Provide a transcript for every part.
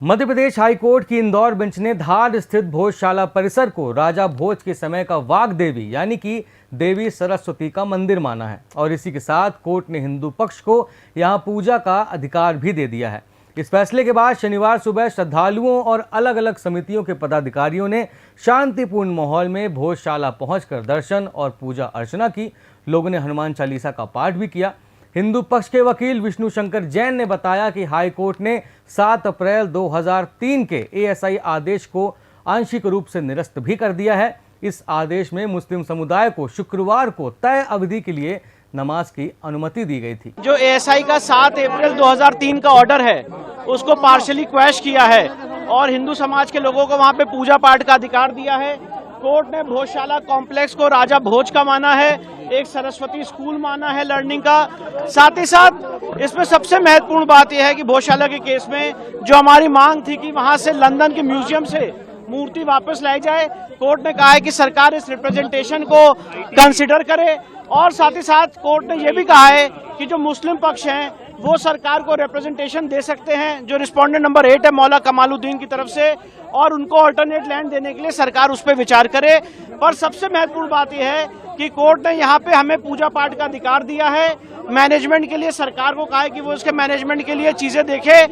Madhya Pradesh high court की Indore bench ने धार स्थित भोजशाला परिसर को राजा भोज के समय का वाग देवी यानी कि देवी सरस्वती का मंदिर माना है और इसी के साथ कोर्ट ने हिंदू पक्ष को यहां पूजा का अधिकार भी दे दिया है। इस फैसले के बाद शनिवार सुबह श्रद्धालुओं और अलग अलग समितियों के पदाधिकारियों ने शांतिपूर्ण माहौल में भोजशाला पहुंचकर दर्शन और पूजा अर्चना की। लोगों ने हनुमान चालीसा का पाठ भी किया। हिंदू पक्ष के वकील विष्णु शंकर जैन ने बताया कि हाई कोर्ट ने 7 अप्रैल 2003 के एएसआई आदेश को आंशिक रूप से निरस्त भी कर दिया है। इस आदेश में मुस्लिम समुदाय को शुक्रवार को तय अवधि के लिए नमाज की अनुमति दी गई थी। जो एएसआई का 7 अप्रैल 2003 का ऑर्डर है उसको पार्शली क्वैश किया है और हिंदू समाज के लोगों को वहां पे पूजा पाठ का अधिकार दिया है। कोर्ट ने भोजशाला कॉम्प्लेक्स को राजा भोज का माना है, एक सरस्वती स्कूल माना है लर्निंग का। साथ ही साथ इसमें सबसे महत्वपूर्ण बात यह है कि भोजशाला के केस में जो हमारी मांग थी कि वहां से लंदन के म्यूजियम से मूर्ति वापस लाई जाए, कोर्ट ने कहा है कि सरकार इस रिप्रेजेंटेशन को कंसिडर करे और साथ ही साथ कोर्ट ने यह भी कहा है कि जो मुस्लिम पक्ष हैं वो सरकार को रिप्रेजेंटेशन दे सकते हैं, जो रिस्पोंडेंट नंबर 8 है मौला कमालुद्दीन की तरफ से, और उनको अल्टरनेट लैंड देने के लिए सरकार उस पर विचार करे। पर सबसे महत्वपूर्ण बात यह है कि कोर्ट ने यहाँ पे हमें पूजा पाठ का अधिकार दिया है। मैनेजमेंट के लिए सरकार को कहा है कि वो इसके मैनेजमेंट के लिए चीजें देखे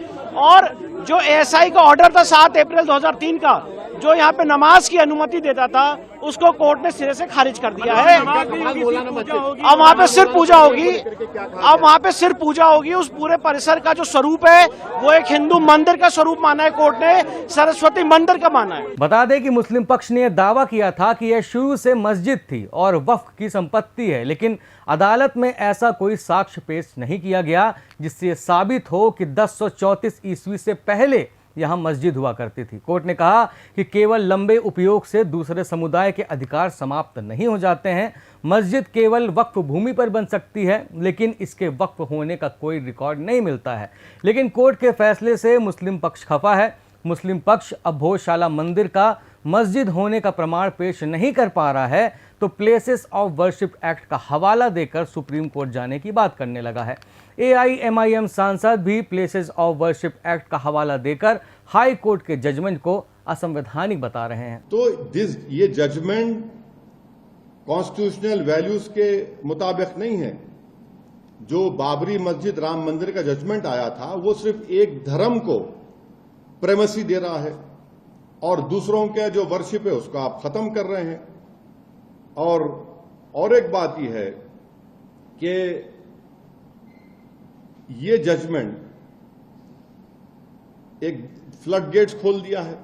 और जो एएसआई का ऑर्डर था 7 अप्रैल 2003 का, जो यहाँ पे नमाज की अनुमति देता था, उसको कोर्ट ने सिरे से खारिज कर दिया है। अब वहाँ पे सिर्फ पूजा होगी, अब वहाँ पे सिर्फ पूजा होगी। उस पूरे परिसर का जो स्वरूप है वो एक हिंदू मंदिर का स्वरूप माना है कोर्ट ने, सरस्वती मंदिर का माना है। बता दें कि मुस्लिम पक्ष ने दावा किया था कि यह शुरू से मस्जिद थी और वक्फ की संपत्ति है, लेकिन अदालत में ऐसा कोई साक्ष्य पेश नहीं किया गया जिससे साबित हो कि 1034 ईस्वी से पहले यहाँ मस्जिद हुआ करती थी। कोर्ट ने कहा कि केवल लंबे उपयोग से दूसरे समुदाय के अधिकार समाप्त नहीं हो जाते हैं। मस्जिद केवल वक्फ भूमि पर बन सकती है, लेकिन इसके वक्फ होने का कोई रिकॉर्ड नहीं मिलता है। लेकिन कोर्ट के फैसले से मुस्लिम पक्ष खफा है। मुस्लिम पक्ष अब भोजशाला मंदिर का मस्जिद होने का प्रमाण पेश नहीं कर पा रहा है, तो प्लेसेस ऑफ वर्शिप एक्ट का हवाला देकर सुप्रीम कोर्ट जाने की बात करने लगा है। एआईएमआईएम सांसद भी प्लेसेस ऑफ वर्शिप एक्ट का हवाला देकर हाई कोर्ट के जजमेंट को असंवैधानिक बता रहे हैं। तो ये जजमेंट कॉन्स्टिट्यूशनल वैल्यूज के मुताबिक नहीं है। जो बाबरी मस्जिद राम मंदिर का जजमेंट आया था वो सिर्फ एक धर्म को प्रेमसी दे रहा है और दूसरों के जो वर्शिप है उसको आप खत्म कर रहे हैं। और एक बात यह है कि ये जजमेंट एक फ्लड गेट्स खोल दिया है।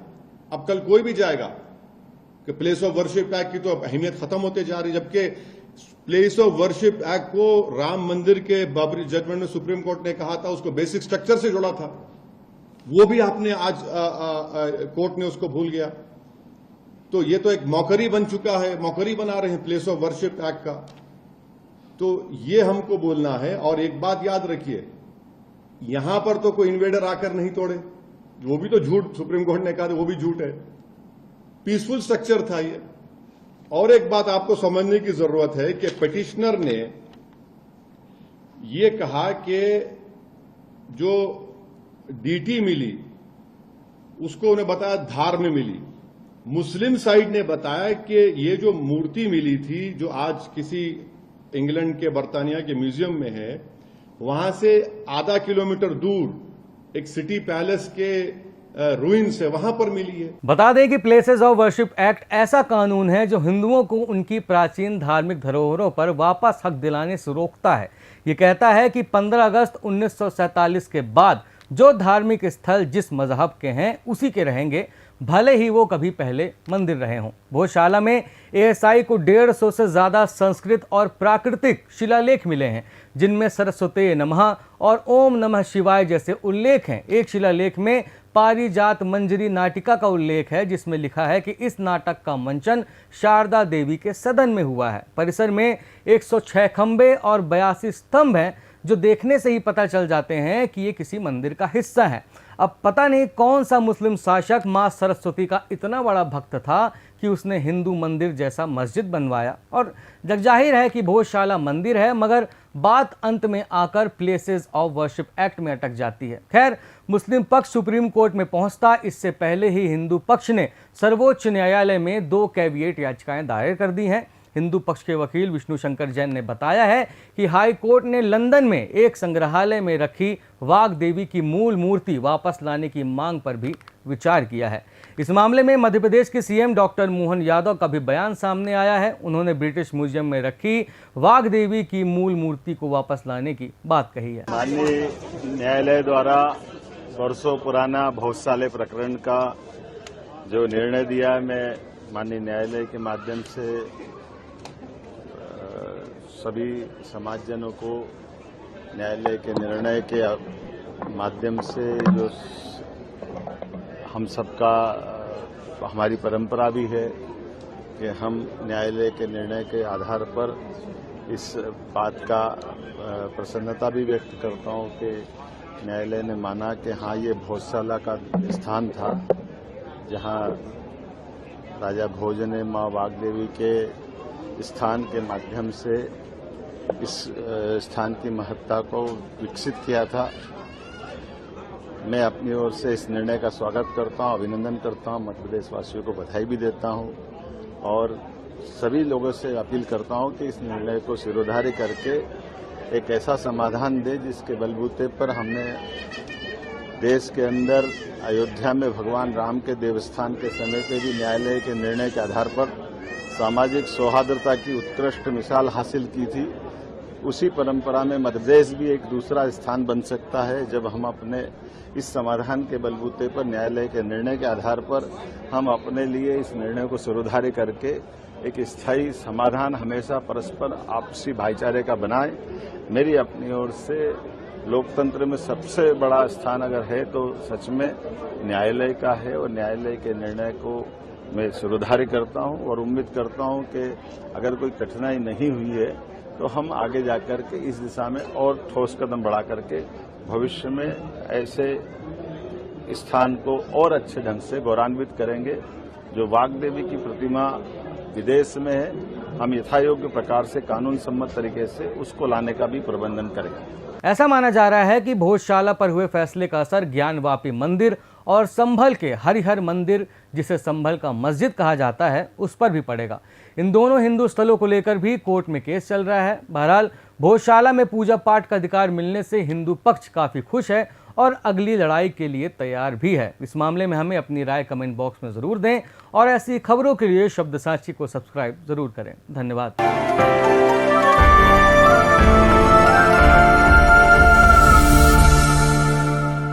अब कल कोई भी जाएगा कि प्लेस ऑफ वर्शिप एक्ट की तो अहमियत खत्म होते जा रही, जबकि प्लेस ऑफ वर्शिप एक्ट को राम मंदिर के बाबरी जजमेंट में सुप्रीम कोर्ट ने कहा था उसको बेसिक स्ट्रक्चर से जोड़ा था, वो भी आपने आज कोर्ट ने उसको भूल गया। तो ये तो एक मौकरी बन चुका है, मौकरी बना रहे हैं प्लेस ऑफ वर्शिप एक्ट का। तो ये हमको बोलना है। और एक बात याद रखिए, यहां पर तो कोई इन्वेडर आकर नहीं तोड़े, वो भी तो झूठ सुप्रीम कोर्ट ने कहा वो भी झूठ है, पीसफुल स्ट्रक्चर था ये। और एक बात आपको समझने की जरूरत है कि पिटिशनर ने ये कहा कि जो डीटी मिली उसको उन्हें बताया धार में मिली। मुस्लिम साइड ने बताया कि ये जो मूर्ति मिली थी जो आज किसी इंग्लैंड के बर्तानिया के म्यूजियम में है, वहां से आधा किलोमीटर दूर एक सिटी पैलेस के रूइंस है, वहां पर मिली है। बता दें कि प्लेसेस ऑफ वर्शिप एक्ट ऐसा कानून है जो हिंदुओं को उनकी प्राचीन धार्मिक धरोहरों पर वापस हक दिलाने से रोकता है। ये कहता है कि 15 अगस्त 1947 के बाद जो धार्मिक स्थल जिस मजहब के हैं उसी के रहेंगे, भले ही वो कभी पहले मंदिर रहे हों। भोजशाला में एएसआई को 150 से ज़्यादा संस्कृत और प्राकृतिक शिलालेख मिले हैं, जिनमें सरस्वती नमः और ओम नमः शिवाय जैसे उल्लेख हैं। एक शिलालेख में पारिजात मंजरी नाटिका का उल्लेख है, जिसमें लिखा है कि इस नाटक का मंचन शारदा देवी के सदन में हुआ है। परिसर में 106 खंबे और 82 स्तंभ हैं, जो देखने से ही पता चल जाते हैं कि ये किसी मंदिर का हिस्सा है। अब पता नहीं कौन सा मुस्लिम शासक मां सरस्वती का इतना बड़ा भक्त था कि उसने हिंदू मंदिर जैसा मस्जिद बनवाया। और जगजाहिर है कि भोजशाला मंदिर है, मगर बात अंत में आकर प्लेसेस ऑफ वर्शिप एक्ट में अटक जाती है। खैर, मुस्लिम पक्ष सुप्रीम कोर्ट में पहुंचता इससे पहले ही हिंदू पक्ष ने सर्वोच्च न्यायालय में 2 कैविएट याचिकाएं दायर कर दी हैं। हिंदू पक्ष के वकील विष्णु शंकर जैन ने बताया है कि हाई कोर्ट ने लंदन में एक संग्रहालय में रखी वाघ देवी की मूल मूर्ति वापस लाने की मांग पर भी विचार किया है। इस मामले में मध्य प्रदेश के सीएम डॉक्टर मोहन यादव का भी बयान सामने आया है। उन्होंने ब्रिटिश म्यूजियम में रखी वाघ देवी की मूल मूर्ति को वापस लाने की बात कही है। माननीय न्यायालय द्वारा वर्षों पुराना भोजशाला प्रकरण का जो निर्णय दिया है, मैं माननीय न्यायालय के माध्यम से सभी समाजजनों को न्यायालय के निर्णय के माध्यम से जो हम सबका हमारी परंपरा भी है कि हम न्यायालय के निर्णय के आधार पर इस बात का प्रसन्नता भी व्यक्त करता हूं कि न्यायालय ने माना कि हाँ, ये भोजशाला का स्थान था जहां राजा भोज ने मां वाघ देवी के स्थान के माध्यम से इस स्थान की महत्ता को विकसित किया था। मैं अपनी ओर से इस निर्णय का स्वागत करता हूं, अभिनंदन करता हूं, मध्य प्रदेश वासियों को बधाई भी देता हूं और सभी लोगों से अपील करता हूं कि इस निर्णय को सिरोधार्य करके एक ऐसा समाधान दे जिसके बलबूते पर हमने देश के अंदर अयोध्या में भगवान राम के देवस्थान के समय पे भी न्यायालय के निर्णय के आधार पर सामाजिक सौहार्दता की उत्कृष्ट मिसाल हासिल की थी। उसी परंपरा में मध्य प्रदेश भी एक दूसरा स्थान बन सकता है जब हम अपने इस समाधान के बलबूते पर न्यायालय के निर्णय के आधार पर हम अपने लिए इस निर्णय को सिरोधार्य करके एक स्थायी समाधान हमेशा परस्पर आपसी भाईचारे का बनाएं। मेरी अपनी ओर से लोकतंत्र में सबसे बड़ा स्थान अगर है तो सच में न्यायालय का है और न्यायालय के निर्णय को मैं सिरोधार्य करता हूं और उम्मीद करता हूं कि अगर कोई कठिनाई नहीं हुई है तो हम आगे जाकर के इस दिशा में और ठोस कदम बढ़ा करके भविष्य में ऐसे स्थान को और अच्छे ढंग से गौरवान्वित करेंगे। जो वाघ देवी की प्रतिमा विदेश में है, हम यथायोग्य प्रकार से कानून सम्मत तरीके से उसको लाने का भी प्रबंधन करेंगे। ऐसा माना जा रहा है कि भोजशाला पर हुए फैसले का असर ज्ञानवापी मंदिर और संभल के हरिहर मंदिर, जिसे संभल का मस्जिद कहा जाता है, उस पर भी पड़ेगा। इन दोनों हिंदू स्थलों को लेकर भी कोर्ट में केस चल रहा है। बहरहाल, भोजशाला में पूजा पाठ का अधिकार मिलने से हिंदू पक्ष काफी खुश है और अगली लड़ाई के लिए तैयार भी है। इस मामले में हमें अपनी राय कमेंट बॉक्स में जरूर दें और ऐसी खबरों के लिए शब्द साक्षी को सब्सक्राइब जरूर करें। धन्यवाद।